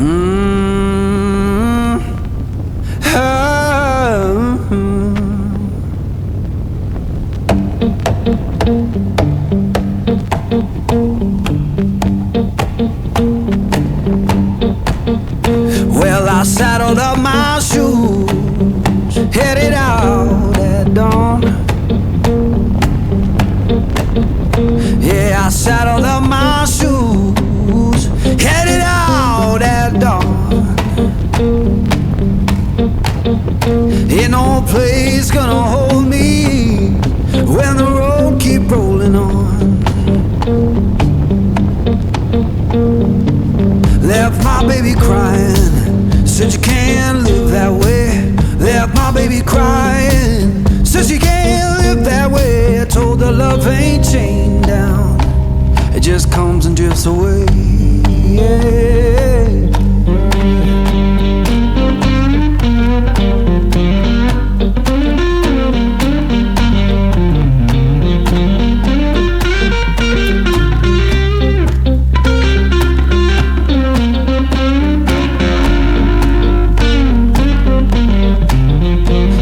Well, I saddled up my shoes, headed out at dawn. Yeah, I saddled up my shoes, headed out at dawn. Ain't no place gonna hold me when the road keep rolling on. Left my baby crying, said you can't live that way. Left my baby crying, said she can't live that way. I told her love ain't chained down, it just comes and drifts away. Yeah.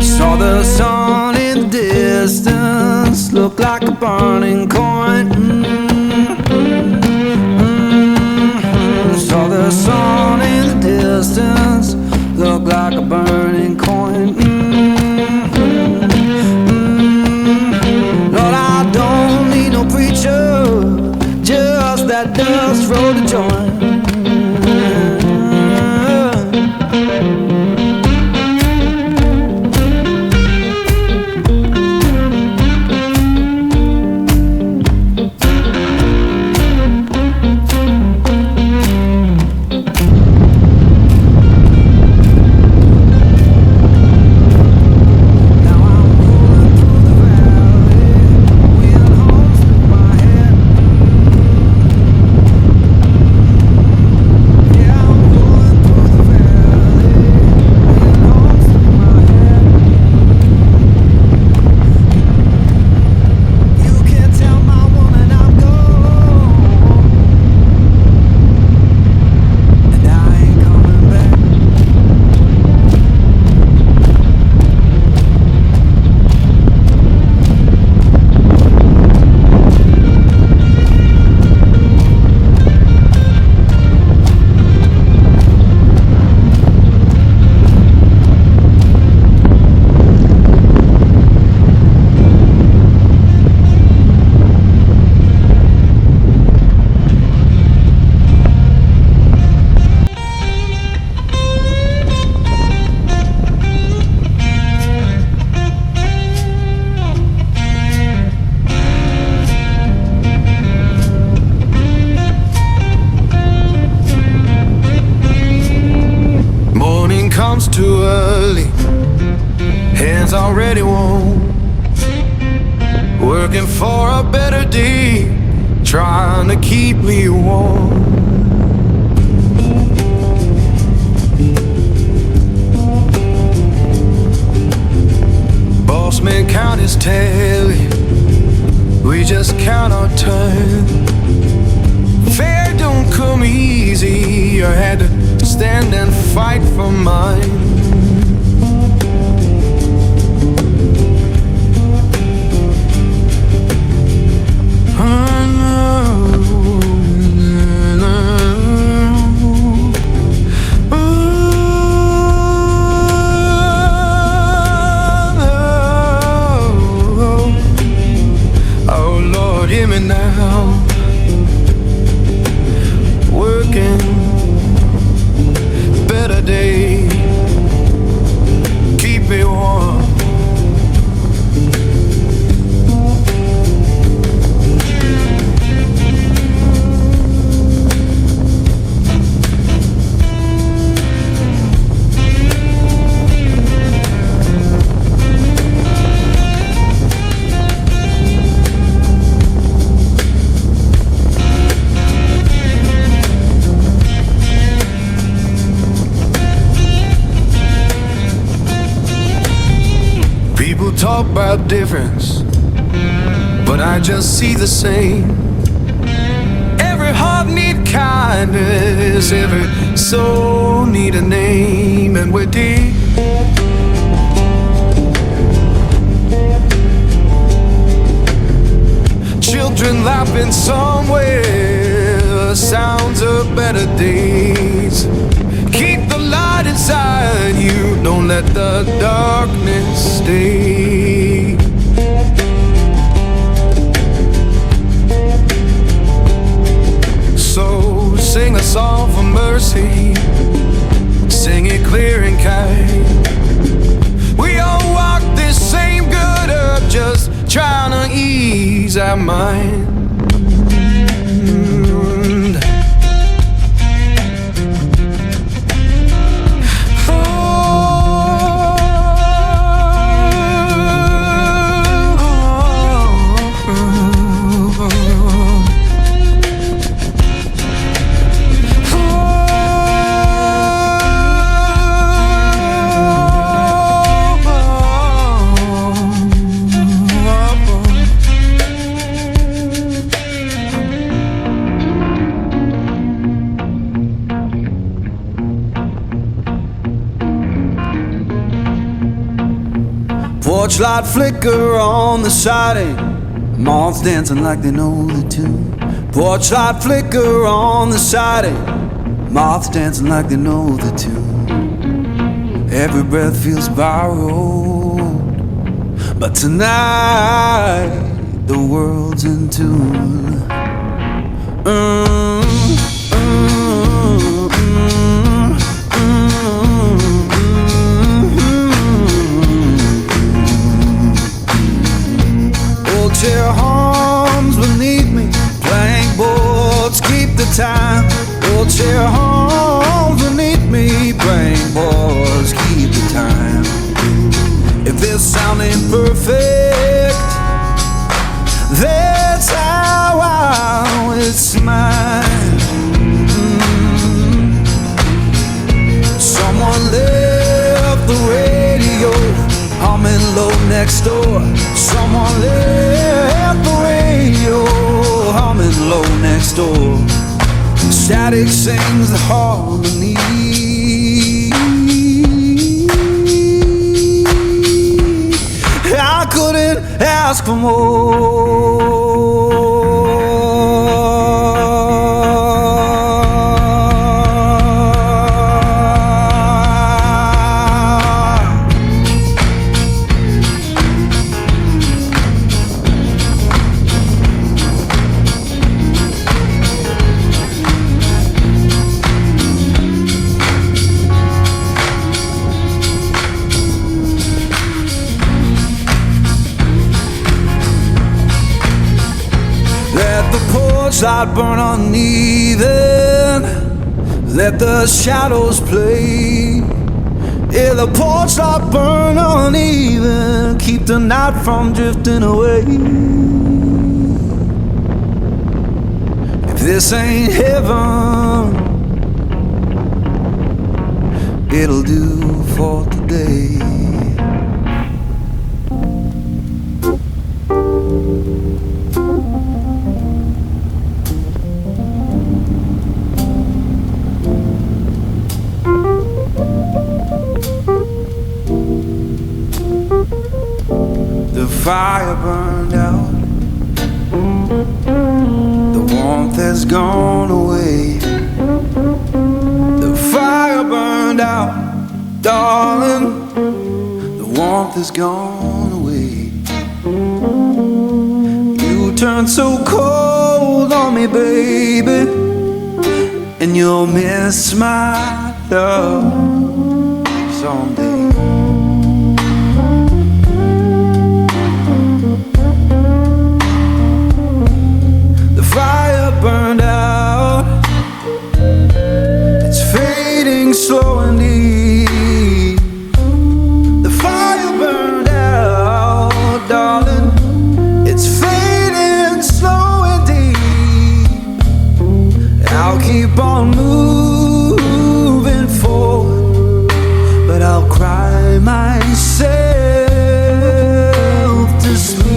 Saw the sun in the distance, looked like a burning coin. Saw the sun in the distance, looked like a burning coin. Lord, I don't need no preacher, just that dust roll to join. Too early, hands already warm, working for a better day, trying to keep me warm. Boss man count his tally, we just count our turn. Fair don't come easy, I had to stand and fight for mine. Oh Lord, hear me now. Working better day, keep me warm. Talk about difference, but I just see the same. Every heart need kindness. Every soul need a name, and we're deep. Children laughing somewhere, sounds of better days. Keep the light inside you, don't let the darkness stay. So sing a song for mercy, sing it clear and kind. We all walk this same good earth, just trying to ease our mind. Porch light flicker on the siding, moths dancing like they know the tune. Porch light flicker on the siding, moths dancing like they know the tune. Every breath feels borrowed, but tonight the world's in tune. Chair horns beneath me, plank boards keep the time. Old chair horns beneath me, plank boards keep the time. If this sound ain't perfect, that's how it's mine. Someone left the radio humming low next door. Someone left the radio humming low next door. Static sings the harmony. I couldn't ask for more. Light burn uneven, let the shadows play. Yeah, the porch light burn uneven, keep the night from drifting away. If this ain't heaven, it'll do for today. Fire burned out, the warmth has gone away. The fire burned out, darling, the warmth has gone away. You turned so cold on me, baby, and you'll miss my love someday. Burned out, it's fading slow and deep. The fire burned out, darling, it's fading slow and deep. I'll keep on moving forward, but I'll cry myself to sleep.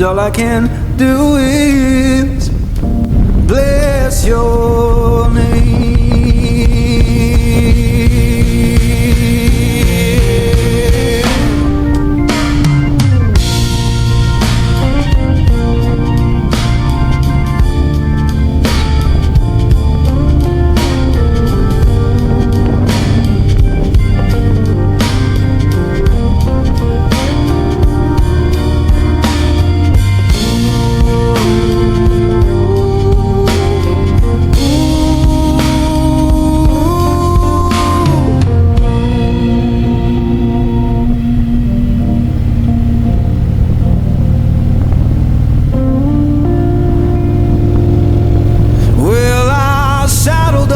all I can do is bless your name.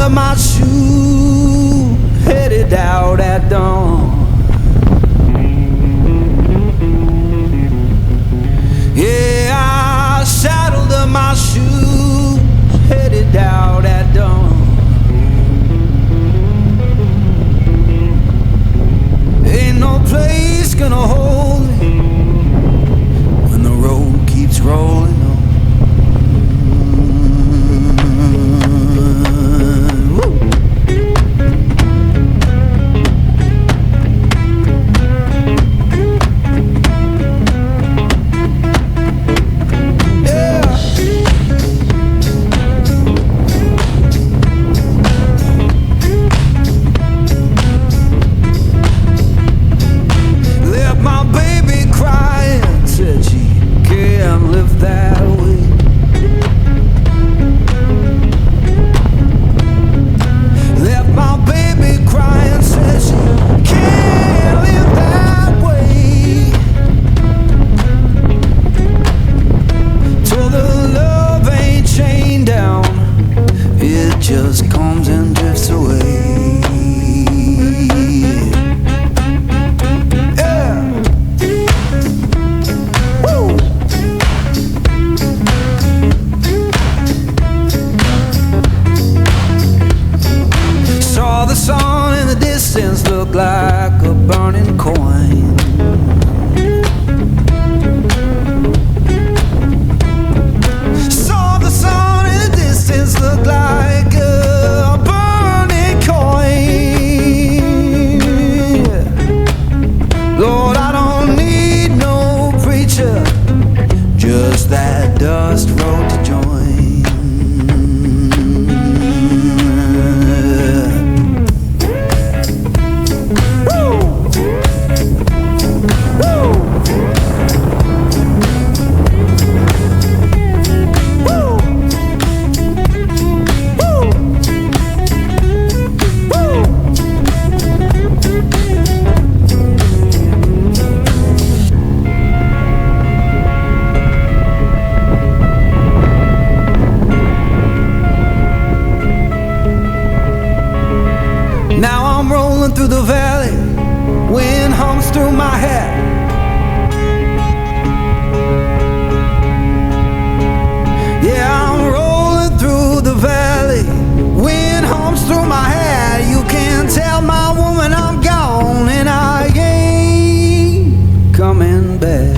My shoe headed out at dawn. Yeah, I saddled up my shoe headed out at dawn. Ain't no place gonna hold me when the road keeps rolling on. Just comes and drifts away. Yeah. Woo. Saw the sun in the distance look like a burning coin. Saw the sun in the distance look like a burning coin. Lord, I don't need no preacher, just that dust road to join. Through the valley, wind hums through my hair. Yeah, I'm rolling through the valley, wind hums through my hair. You can tell my woman I'm gone and I ain't coming back.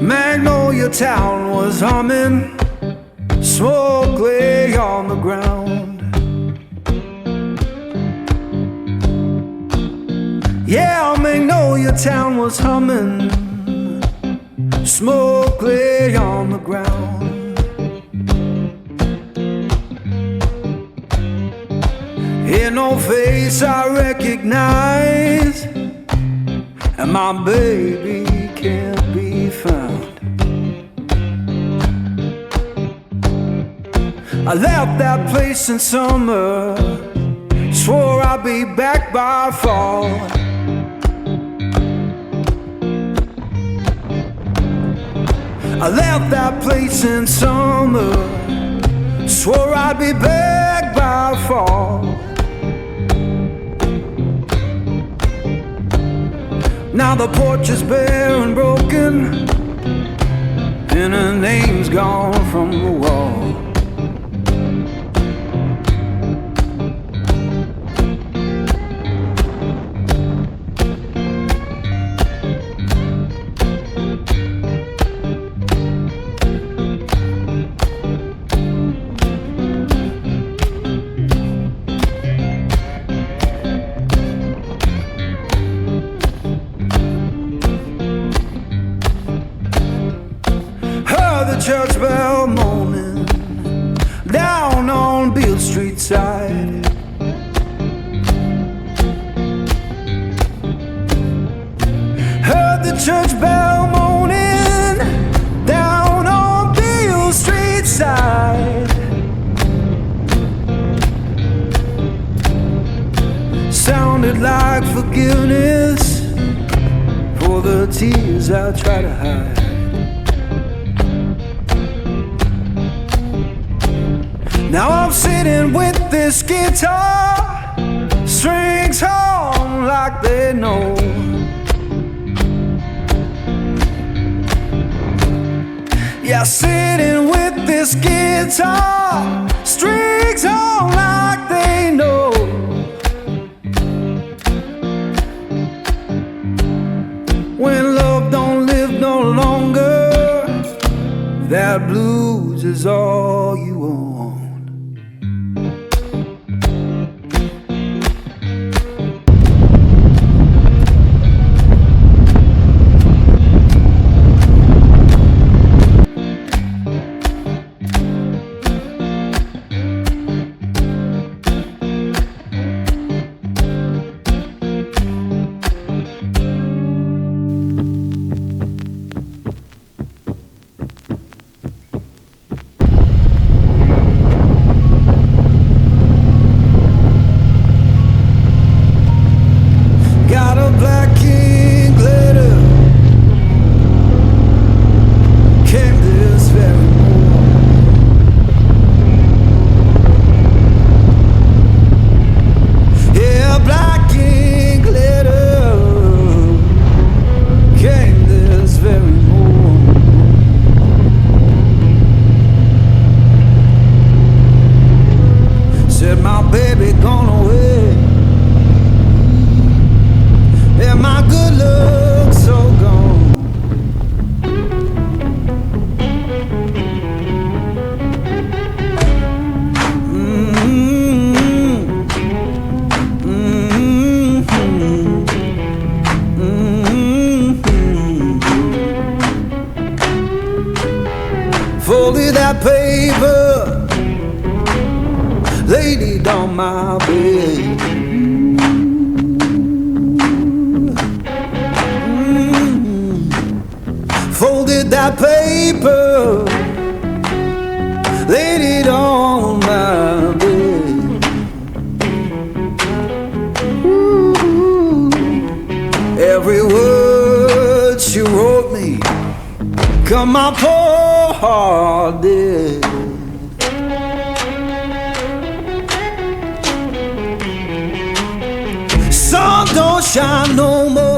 Magnolia town was humming, smoke lay on the ground. Yeah, Magnolia town was humming, smoke lay on the ground. Ain't no face I recognize, and my baby can't be found. I left that place in summer, swore I'd be back by fall. I left that place in summer, swore I'd be back by fall. Now the porch is bare and broken, and her name's gone from the wall. Church bell moaning down on Beale Street side. Heard the church bell moaning down on Beale Street side. Sounded like forgiveness for the tears I try to hide. Now I'm sitting with this guitar, strings on like they know. Yeah, sitting with this guitar, strings on like they know. When love don't live no longer, that blues is all you own. Folded that paper, laid it on my bed. Folded that paper, laid it on my bed. Every word she wrote me, come my poor heart did. Sun don't shine no more.